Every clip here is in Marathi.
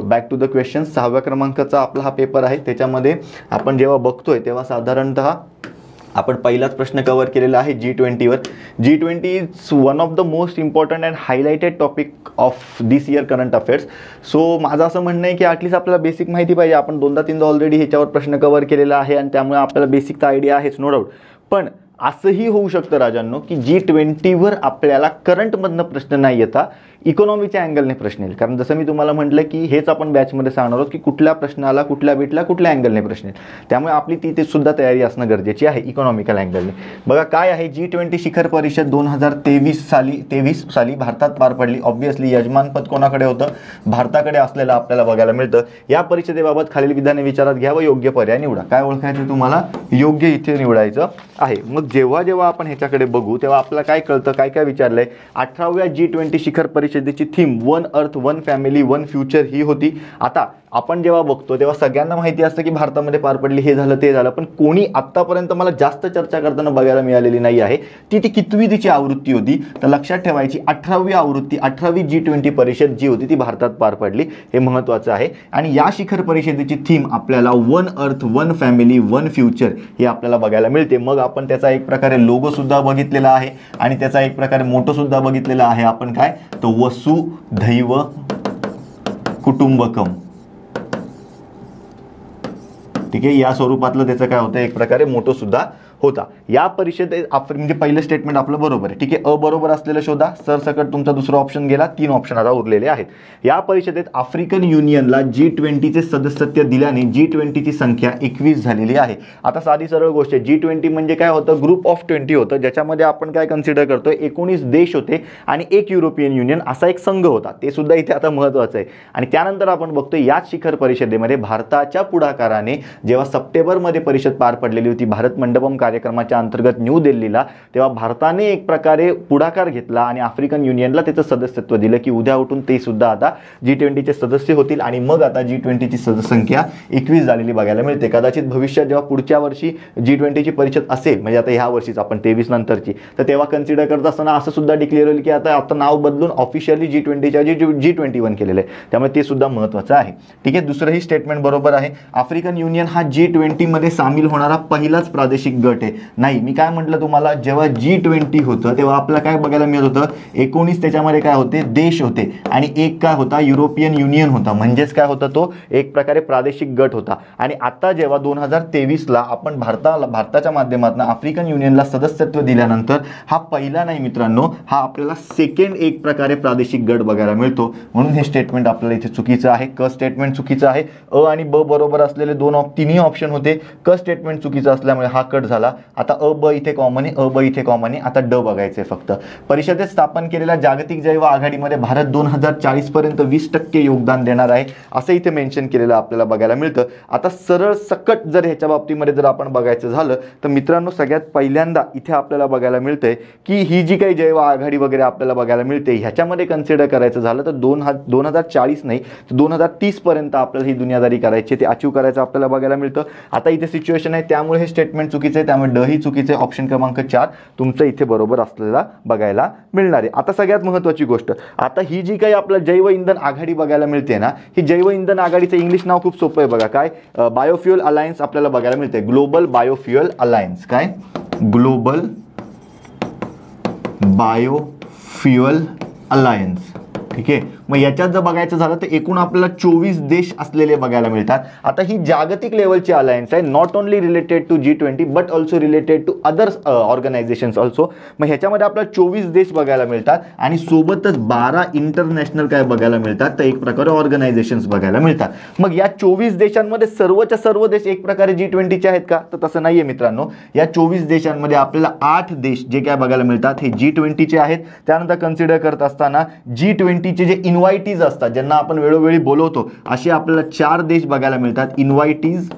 Back to the question. 6व्या क्रमांकाचा आपला हा पेपर आहे. त्याच्यामध्ये आपण जेव्हा बघतोय तेव्हा साधारणतः आपण पहिलाच प्रश्न कव्हर केलेला आहे G20वर. G20 is one of the most important and highlighted topic of this year current affairs. So माझं असं म्हणणं आहे की ॲटलीस्ट आपल्याला बेसिक माहिती पाहिजे. आपण दोनदा तीनदा ऑलरेडी ह्याच्यावर प्रश्न कव्हर केलेला आहे आणि त्यामुळे आपल्याला बेसिक तर आयडिया आहेच, नो डाऊट. पण असंही होऊ शकतं राजांनो की G20वर आपल्याला करंटमधनं प्रश्न नाही येता, इकॉनॉमीच्या अँगलने प्रश्न येईल. कारण जसं मी तुम्हाला म्हटलं की हेच आपण बॅचमध्ये सांगणार आहोत की कुठल्या प्रश्नाला कुठल्या बीटला कुठल्या अँगलने प्रश्न येईल. त्यामुळे आपली ती सुद्धा तयारी असणं गरजेची आहे इकॉनॉमिकल अँगलने. बघा काय आहे, G20 शिखर परिषद 2023 साली भारतात पार पडली. ऑब्व्हियसली यजमानपद कोणाकडे होतं? भारताकडे असलेलं आपल्याला बघायला मिळतं. या परिषदेबाबत खालील विधाने विचारात घ्या व योग्य पर्याय निवडा. काय ओळखायचं तुम्हाला? योग्य इथे निवडायचं आहे. मग जेव्हा जेव्हा आपण ह्याच्याकडे बघू तेव्हा आपल्याला काय कळतं, काय काय विचारलंय. 18व्या G20 शिखर परिषदेची theme one earth one family one future ही होती. आता आपण जेव्हा बघतो तेव्हा सगळ्यांना माहिती असतं की भारतामध्ये पार पडली, हे झालं ते झालं, पण कोणी आत्तापर्यंत मला जास्त चर्चा करताना बघायला मिळालेली नाही आहे. ती कितवी तिची आवृत्ती होती? तर लक्षात ठेवायची 18वी आवृत्ती, 18वी G20 परिषद जी होती ती भारतात पार पडली. हे महत्त्वाचं आहे. आणि या शिखर परिषदेची थीम आपल्याला one earth one family one future हे आपल्याला बघायला मिळते. मग आपण त्याचा एक प्रकारे लोगो सुद्धा बघितलेला आहे आणि त्याचा एक प्रकारे मोटो सुद्धा बघितलेला आहे. आपण काय, तो वसुधैव कुटुंबकम. ठीक आहे, या स्वरूपातलं त्याचं काय होतं, एक प्रकारे मोटो सुद्धा होता. या परिषदेत म्हणजे पहिलं स्टेटमेंट आपलं बरोबर आहे. ठीक आहे, अ बरोबर असलेलं शोधा. सरसकट तुमचा दुसरा ऑप्शन गेला. 3 ऑप्शन आता उरलेले आहेत. या परिषदेत आफ्रिकन युनियनला G20चे सदस्यत्व दिल्याने G20ची संख्या 21 झालेली आहे. आता साधी सरळ गोष्ट आहे, G20 म्हणजे काय होतं? ग्रुप ऑफ 20 होतं, ज्याच्यामध्ये आपण काय कन्सिडर करतोय 19 देश होते आणि एक युरोपियन युनियन असा एक संघ होता. ते सुद्धा इथे आता महत्त्वाचं आहे. आणि त्यानंतर आपण बघतोय याच शिखर परिषदेमध्ये भारताच्या पुढाकाराने जेव्हा सप्टेंबरमध्ये परिषद पार पडलेली होती भारत मंडपम कार्यक्रमाच्या अंतर्गत न्यू दिल्लीला, तेव्हा भारताने एक प्रकारे पुढाकार घेतला आणि आफ्रिकन युनियनला त्याचं सदस्यत्व दिलं की उद्या उठून ते सुद्धा आता G20चे सदस्य होतील. आणि मग आता G20ची संख्या 21 झालेली बघायला मिळते. कदाचित भविष्यात जेव्हा पुढच्या वर्षी G20ची परिषद असेल, म्हणजे आता ह्या वर्षीच आपण 23 नंतरची, तर तेव्हा कन्सिडर करत असताना असं सुद्धा डिक्लेअर होईल की आता नाव बदलून ऑफिशियली G20च्या G21 केलेलं आहे. त्यामुळे ते सुद्धा महत्त्वाचं आहे. ठीक आहे, दुसरंही स्टेटमेंट बरोबर आहे. आफ्रिकन युनियन हा G20 मध्ये सामील होणारा पहिलाच प्रादेशिक गट आहे. नाही, मी काय म्हटलं तुम्हाला, जेव्हा G20 होतं तेव्हा आपल्याला काय बघायला मिळत होतं, 19 त्याच्यामध्ये काय होते, देश होते आणि एक काय होता, युरोपियन युनियन होता. म्हणजेच काय होता, तो एक प्रकारे प्रादेशिक गट होता. आणि आता जेव्हा 2023ला आपण भारताच्या माध्यमातून आफ्रिकन युनियनला सदस्यत्व दिल्यानंतर हा पहिला नाही मित्रांनो, हा आपल्याला सेकंड एक प्रकारे प्रादेशिक गट बघायला मिळतो. म्हणून हे स्टेटमेंट आपल्याला इथे चुकीचं आहे. क स्टेटमेंट चुकीचं आहे. अ आणि ब बरोबर असलेले तिन्ही ऑप्शन होते. क स्टेटमेंट चुकीचं असल्यामुळे हा कट झाला. आता अ ब इथे कॉमन आहे, अ ब इथे कॉमन आहे. आता ड बघायचे फक्त. परिषदेत स्थापन केलेल्या जागतिक जैव आघाडीमध्ये भारत 2040 पर्यंत 20% योगदान देणार आहे असं इथे मेन्शन केलेलं आपल्याला बघायला मिळतं. आता सरळ सकट जर ह्याच्या बाबतीमध्ये जर आपण बघायचं झालं तर मित्रांनो, सगळ्यात पहिल्यांदा इथे आपल्याला बघायला मिळतंय की ही जी काही जैव आघाडी वगैरे आपल्याला बघायला मिळते, ह्याच्यामध्ये कन्सिडर करायचं झालं तर 2040 नाही तर 2030 पर्यंत आपल्याला ही दुनियादारी करायची, ते अचीव करायचं आपल्याला बघायला मिळतं. आता इथे सिच्युएशन आहे त्यामुळे हे स्टेटमेंट चुकीचं आहे. त्यामुळे ड ही चुकीचे. ऑप्शन क्रमांक 4 तुमचं इथे बरोबर असलेला बघायला मिळणार आहे. आता सगळ्यात महत्त्वाची गोष्ट, आता ही जी काही आपल्याला जैव इंधन आघाडी बघायला मिळते ना, ही जैव इंधन आघाडीचं इंग्लिश नाव खूप सोपं आहे बघा. काय? बायोफ्युअल अलायन्स आपल्याला बघायला मिळते. Global biofuel alliance. काय? Global biofuel alliance. ठीक आहे, मग याच्यात जर बघायचं झालं तर एकूण आपल्याला 24 देश असलेले बघायला मिळतात. आता ही जागतिक लेवलची अलायन्स आहे, not only related to G20 but also related to other organisations also. मग ह्याच्यामध्ये आपल्याला 24 देश बघायला मिळतात आणि सोबतच 12 इंटरनॅशनल काय बघायला मिळतात, तर एक प्रकारे ऑर्गनायझेशन्स बघायला मिळतात. मग या 24 देशांमध्ये सर्वच्या सर्व देश एक प्रकारे G20चे आहेत का, तर तसं नाहीये मित्रांनो. या 24 देशांमध्ये आपल्याला 8 देश जे काय बघायला मिळतात हे G20चे आहेत. त्यानंतर कन्सिडर करत असताना G20चे जे इन्व्हायटीज असतात, ज्यांना आपण वेळोवेळी बोलवतो, असे आपल्याला 4 देश बघायला मिळतात. इन्व्हायटीज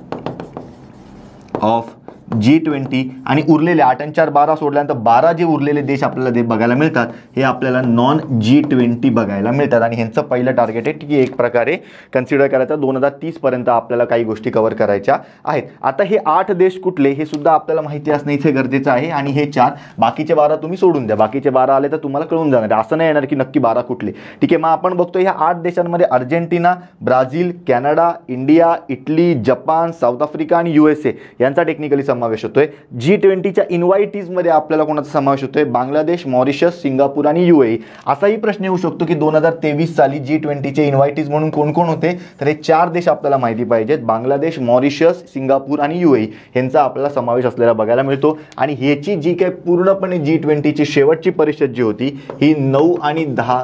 ऑफ G20 आणि उरलेले 8 आणि 4 12 सोडल्यानंतर 12 जे उरलेले देश आपल्याला बघायला मिळतात हे आपल्याला नॉन G20 बघायला मिळतात आणि ह्यांचं पहिलं टार्गेट आहे की एक प्रकारे कन्सिडर करायचं 2030 पर्यंत आपल्याला काही गोष्टी कव्हर करायच्या आहेत. आता हे 8 देश कुठले हे सुद्धा आपल्याला माहिती असणं इथे गरजेचं आहे आणि हे 4 बाकीचे 12 तुम्ही सोडून द्या. बाकीचे 12 आले तर तुम्हाला कळून जाणार आहे, असं नाही येणार की नक्की 12 कुठले. ठीक आहे, मग आपण बघतो ह्या 8 देशांमध्ये Argentina, Brazil, Canada, India, Italy, Japan, south Africa आणि USA यांचा टेक्निकली समावेश होतोय. G20च्या इन्व्हायटीजमध्ये आपल्याला कोणाचा समावेश होतोय? बांगलादेश, मॉरिशस, सिंगापूर आणि UAE. असाही प्रश्न येऊ शकतो की 2023 साली G20चे इन्व्हायटीज म्हणून कोण कोण होते, तर हे 4 देश आपल्याला माहिती पाहिजेत. बांगलादेश, मॉरिशस, सिंगापूर आणि UAE यांचा आपल्याला समावेश असलेला बघायला मिळतो. आणि ह्याची जी काही पूर्णपणे G20ची शेवटची परिषद जी होती ही 9 आणि 10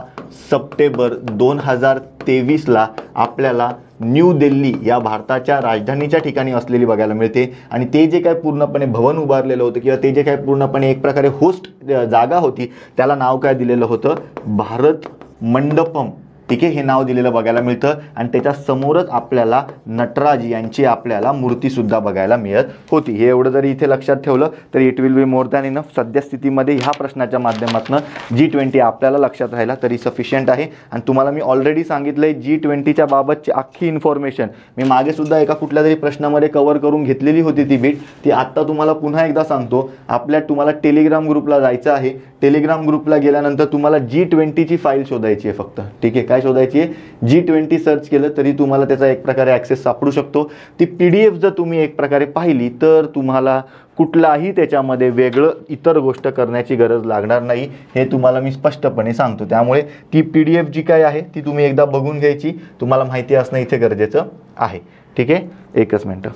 सप्टेंबर 2023ला आपल्याला न्यू दिल्ली या भारताच्या राजधानीच्या ठिकाणी असलेली बघायला मिळते. आणि ते जे काय पूर्णपणे भवन उभारलेलं होतं किंवा ते जे काय पूर्णपणे एक प्रकारे होस्ट जागा होती त्याला नाव काय दिलेलं होतं? भारत मंडपम. ठीक आहे, हे नाव दिलेलं बघायला मिळतं आणि त्याच्या समोरच आपल्याला नटराज यांची आपल्याला मूर्तीसुद्धा बघायला मिळत होती. हे एवढं जरी इथे लक्षात ठेवलं तर it will be more than enough. सद्यस्थितीमध्ये ह्या प्रश्नाच्या माध्यमातून G20 आपल्याला लक्षात राहिला तरी सफिशियंट आहे. आणि तुम्हाला मी ऑलरेडी सांगितलं आहे G20च्या बाबतची अख्खी इन्फॉर्मेशन मी मागे सुद्धा एका कुठल्या तरी प्रश्नामध्ये कव्हर करून घेतलेली होती ती बीट, ती आत्ता तुम्हाला पुन्हा एकदा सांगतो. तुम्हाला टेलिग्राम ग्रुपला जायचं आहे. टेलिग्राम ग्रुपला गेल्यानंतर तुम्हाला G20ची फाईल शोधायची आहे फक्त. ठीक आहे, काय शोधायची आहे? G20 सर्च केलं तरी तुम्हाला त्याचा एक प्रकारे ॲक्सेस सापडू शकतो. ती PDF जर तुम्ही एक प्रकारे पाहिली तर तुम्हाला कुठलाही त्याच्यामध्ये वेगळं इतर गोष्ट करण्याची गरज लागणार नाही, हे तुम्हाला मी स्पष्टपणे सांगतो. त्यामुळे ती PDF जी काय आहे ती तुम्ही एकदा बघून घ्यायची, तुम्हाला माहिती असणं इथे गरजेचं आहे. ठीक आहे, एकच मिनटं.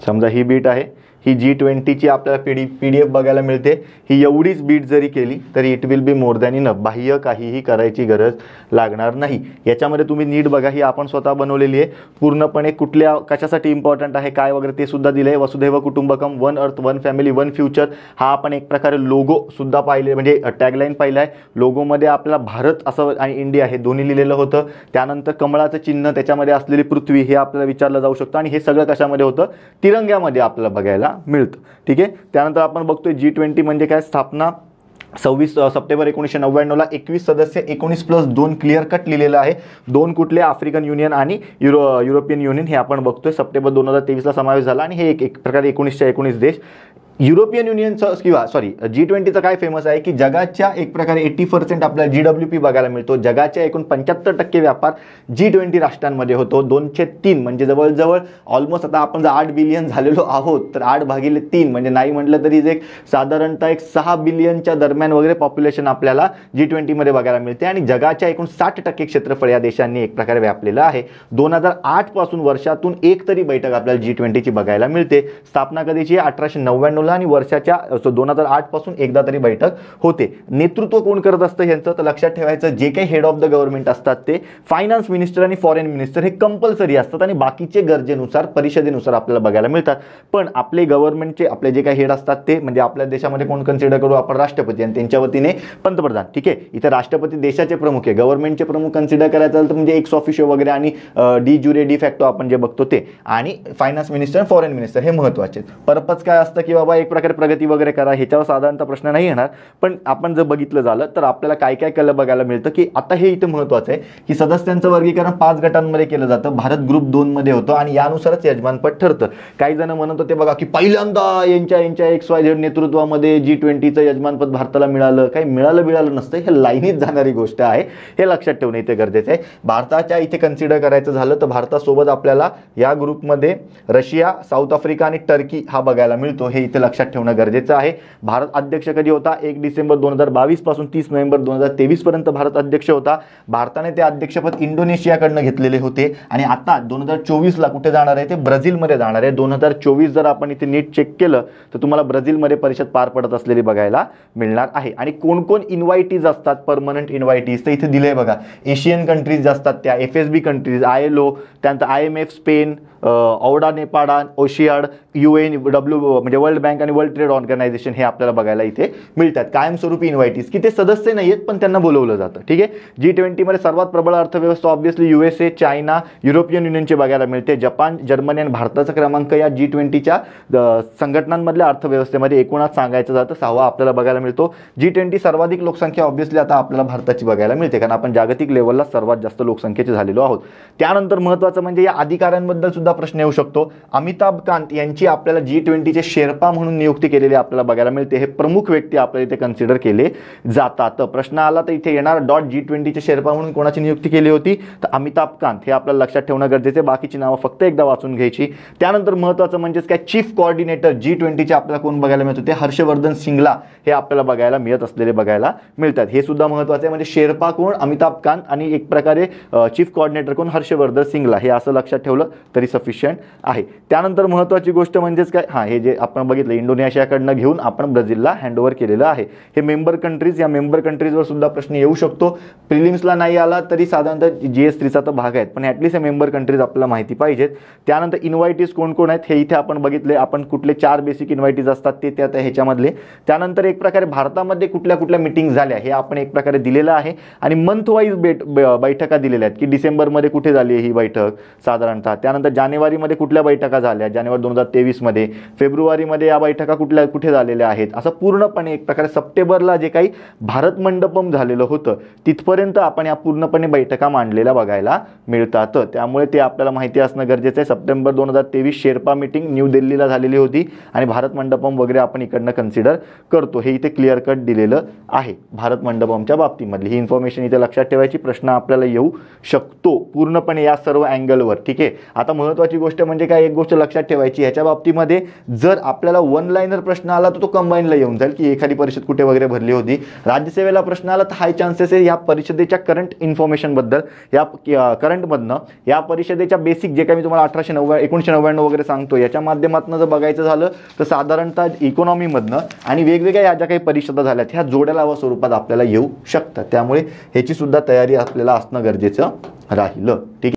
समजा ही बीट आहे, ही G20ची आपल्याला PDF बघायला मिळते. ही एवढीच बीट जरी केली तरी it will be more than enough. बाह्य काहीही करायची गरज लागणार नाही. याच्यामध्ये तुम्ही नीट बघा, ही आपण स्वतः बनवलेली आहे. पूर्णपणे कुठल्या कशासाठी इम्पॉर्टंट आहे काय वगैरे ते सुद्धा दिलं आहे. वसुधैव कुटुंबकम, one earth, one family, one future हा आपण एक प्रकारे लोगो सुद्धा पाहिले, म्हणजे टॅगलाईन पाहिला आहे. लोगोमध्ये आपल्याला भारत असं आणि इंडिया हे दोन्ही लिहिलेलं होतं. त्यानंतर कमळाचं चिन्ह, त्याच्यामध्ये असलेली पृथ्वी हे आपल्याला विचारलं जाऊ शकतं आणि हे सगळं कशामध्ये होतं? तिरंग्यामध्ये आपल्याला बघायला मिळतं. ठीक आहे, त्यानंतर आपण बघतोय G20 म्हणजे काय? स्थापना 26 सप्टेंबर 1999ला, 21 सदस्य, 19+2 क्लिअर कट लिहिलेलं आहे. 2 कुठले? आफ्रिकन युनियन आणि युरोपियन युनियन हे आपण बघतोय. सप्टेंबर 2023ला समावेश झाला आणि हे एक प्रकारे 19च्या 19 देश. युरोपियन युनियनचं किंवा G20चं काय फेमस आहे की जगाच्या एक प्रकारे 80% आपल्याला GWP बघायला मिळतो. जगाच्या एकूण 75% व्यापार G20 राष्ट्रांमध्ये होतो. 203 म्हणजे जवळजवळ ऑलमोस्ट, आता आपण जर 8 बिलियन झालेलो आहोत तर 8/3 म्हणजे नाही म्हटलं तरी एक साधारणतः 6 बिलियनच्या दरम्यान वगैरे पॉप्युलेशन आपल्याला G20मध्ये बघायला मिळते. आणि जगाच्या एकूण 60% क्षेत्रफळ या देशांनी एक प्रकारे व्यापलेलं आहे. 2008 पासून वर्षातून एक तरी बैठक आपल्याला G20ची बघायला मिळते. स्थापना कधीची? 1899 आणि वर्षाच्या 2008 पासून एकदा तरी बैठक होते. नेतृत्व कोण करत असतं यांचं? तर लक्षात ठेवायचं, जे काही हेड ऑफ द गव्हर्नमेंट असतात ते फायनान्स मिनिस्टर आणि फॉरेन मिनिस्टर हे कंपल्सरी असतात आणि बाकीचे गरजेनुसार परिषदेनुसार आपल्याला बघायला मिळतात. पण आपले गव्हर्नमेंटचे आपले जे काही हेड असतात ते म्हणजे आपल्या देशामध्ये कोण कन्सिडर करू आपण? राष्ट्रपती आणि त्यांच्या वतीने पंतप्रधान. ठीक आहे, इथे राष्ट्रपती देशाचे प्रमुख आहे. गव्हर्नमेंटचे प्रमुख कन्सिडर करायचं तर म्हणजे एक्स ऑफिशियो वगैरे आणि डी ज्युरे डी फॅक्टो आपण जे बघतो ते, आणि फायनान्स मिनिस्टर फॉरेन मिनिस्टर हे महत्त्वाचे. पर्पज काय असतं की बाबा एक प्रकारे प्रगती वगैरे करा, ह्याच्यावर साधारणतः प्रश्न नाही येणार. पण आपण जर बघितलं झालं तर आपल्याला काय काय केलं बघायला मिळतं की आता हे इथं महत्त्वाचं आहे की सदस्यांचं वर्गीकरण 5 गटांमध्ये केलं जातं. भारत ग्रुप 2 मध्ये होतं आणि यानुसारच यजमानपद ठरतं. काही जण म्हणत होते बघा की पहिल्यांदा यांच्या XYZ नेतृत्वामध्ये G20चं यजमानपद भारताला मिळालं. काही मिळालं नसतं, हे लाईनीत जाणारी गोष्ट आहे, हे लक्षात ठेवणं इथे गरजेचं आहे. भारताच्या इथे कन्सिडर करायचं झालं तर भारतासोबत आपल्याला या ग्रुपमध्ये रशिया, साऊथ आफ्रिका आणि टर्की हा बघायला मिळतो, हे इथे लक्षात ठेवणं गरजेचं आहे. भारत अध्यक्ष कधी होता? 1 डिसेंबर 2022 पासून 30 नोव्हेंबर 2023 पर्यंत भारत अध्यक्ष होता. भारताने ते अध्यक्षपद इंडोनेशियाकडनं घेतलेले होते आणि आता 2024ला कुठे जाणार आहे? ते ब्राझीलमध्ये जाणार आहे. 2024 जर आपण इथे नीट चेक केलं तर तुम्हाला ब्राझीलमध्ये परिषद पार पडत असलेली बघायला मिळणार आहे. आणि कोण कोण इन्व्हायटीज असतात? परमनंट इन्व्हायटीज तर इथे दिले बघा. एशियन कंट्रीज असतात त्या, FSB कंट्रीज, ILO, त्यानंतर IMF, स्पेन, औडा नेपाडा, ओशियाड, UN, म्हणजे वर्ल्ड बँक आणि वर्ल्ड ट्रेड ऑर्गनायझेशन हे आपल्याला बघायला इथे मिळतात. कायमस्वरूपी इन्व्हायटीज की ते सदस्य नाही आहेत पण त्यांना बोलवलं जातं. ठीक आहे. G20 मध्ये सर्वात प्रबळ अर्थव्यवस्था ऑब्व्हियसली USA, चायना, युरोपियन युनियनची बघायला मिळते. जपान, जर्मनी आणि भारताचा क्रमांक या G20च्या संघटनांमधल्या अर्थव्यवस्थेमध्ये एकूणात सांगायचं जातं 6वा आपल्याला बघायला मिळतो. G20 सर्वाधिक लोकसंख्या ऑब्व्हियसली आता आपल्याला भारताची बघायला मिळते कारण आपण जागतिक लेवलला सर्वात जास्त लोकसंख्येचे झालेलो आहोत. त्यानंतर महत्त्वाचं म्हणजे या अधिकाऱ्यांबद्दल सुद्धा प्रश्न येऊ शकतो. अमिताभ कांत यांची आपल्याला G20चे शेर्पा म्हणून नियुक्ती केलेली आपल्याला बघायला मिळते. हे प्रमुख व्यक्ती आपल्याला इथे कन्सिडर केले जातात. प्रश्न आला तर इथे येणार .G20चे शेर्पा म्हणून कोणाची नियुक्ती केली होती तर अमिताभ कांत. हे आपल्याला लक्षात ठेवणं गरजेचं आहे. बाकीची नावं फक्त एकदा वाचून घ्यायची. त्यानंतर महत्त्वाचं म्हणजेच काय चीफ कोऑर्डिनेटर G20चे आपल्याला कोण बघायला मिळत होते हर्षवर्धन सिंगला हे आपल्याला बघायला मिळत असलेले बघायला मिळतात. हे सुद्धा महत्त्वाचं आहे. म्हणजे शेर्पा कोण अमिताभ कांत आणि एक प्रकारे चीफ कोऑर्डिनेटर कोण हर्षवर्धन सिंगला हे असं लक्षात ठेवलं तरी सफिशियंट आहे. त्यानंतर महत्त्वाची गोष्ट म्हणजेच काय हे जे आपण बघितलं इंडोनेशियाकडनं घेऊन आपण ब्राझीलला हँडओव्हर केलेलं आहे. हे मेंबर कंट्रीज या मेंबर कंट्रीजवर सुद्धा प्रश्न येऊ शकतो. प्रिलिम्सला नाही आला तरी साधारणतः GS3चा तर भाग आहेत पण ॲटलीस्ट हे मेंबर कंट्रीज आपल्याला माहिती पाहिजेत. त्यानंतर इन्व्हायटीज कोण कोण आहेत हे इथे आपण बघितले. आपण कुठले 4 बेसिक इन्व्हायटीज असतात ते आता ह्याच्यामधले. त्यानंतर एक प्रकारे भारतामध्ये कुठल्या कुठल्या मीटिंग झाल्या हे आपण एक प्रकारे दिलेलं आहे आणि मंथ वाईज बैठका दिलेल्या आहेत की डिसेंबरमध्ये कुठे झाली ही बैठक साधारणतः. त्यानंतर जानेवारीमध्ये कुठल्या बैठका झाल्या जानेवारी 2023 मध्ये, फेब्रुवारीमध्ये या बैठका कुठे झालेल्या आहेत असं पूर्णपणे एक प्रकारे सप्टेंबरला जे काही भारत मंडपम झालेलं होतं तिथपर्यंत आपण या पूर्णपणे बैठका मांडलेल्या बघायला मिळतात. त्यामुळे ते आपल्याला माहिती असणं गरजेचं आहे. सप्टेंबर 2023 शेर्पा मीटिंग न्यू दिल्लीला झालेली होती आणि भारत मंडपम वगैरे आपण इकडनं कन्सिडर करतो. हे इथे क्लिअर कट दिलेलं आहे भारत मंडपमच्या बाबतीमधली. ही इन्फॉर्मेशन इथे लक्षात ठेवायची. प्रश्न आपल्याला येऊ शकतो पूर्णपणे या सर्व अँगलवर. ठीक आहे. आता महत्त्वाची गोष्ट म्हणजे काय एक गोष्ट लक्षात ठेवायची ह्याच्या बाबतीमध्ये जर आपल्याला वन लाईनर प्रश्न आला तर तो कंबाईनला येऊन जाईल की एखादी परिषद कुठे वगैरे भरली होती. राज्यसेवेला प्रश्न आला तर हाय चान्सेस आहे या परिषदेच्या करंट इन्फॉर्मेशनबद्दल या करंटमधनं या परिषदेच्या बेसिक जे काही मी तुम्हाला 1999 वगैरे सांगतो याच्या माध्यमातून जर बघायचं झालं तर साधारणतः इकॉनॉमीमधनं आणि वेगवेगळ्या या ज्या काही परिषदा झाल्यात ह्या जोड्या लावा स्वरूपात आपल्याला येऊ शकतात. त्यामुळे ह्याची सुद्धा तयारी आपल्याला असणं गरजेचं राहिलं. ठीक आहे.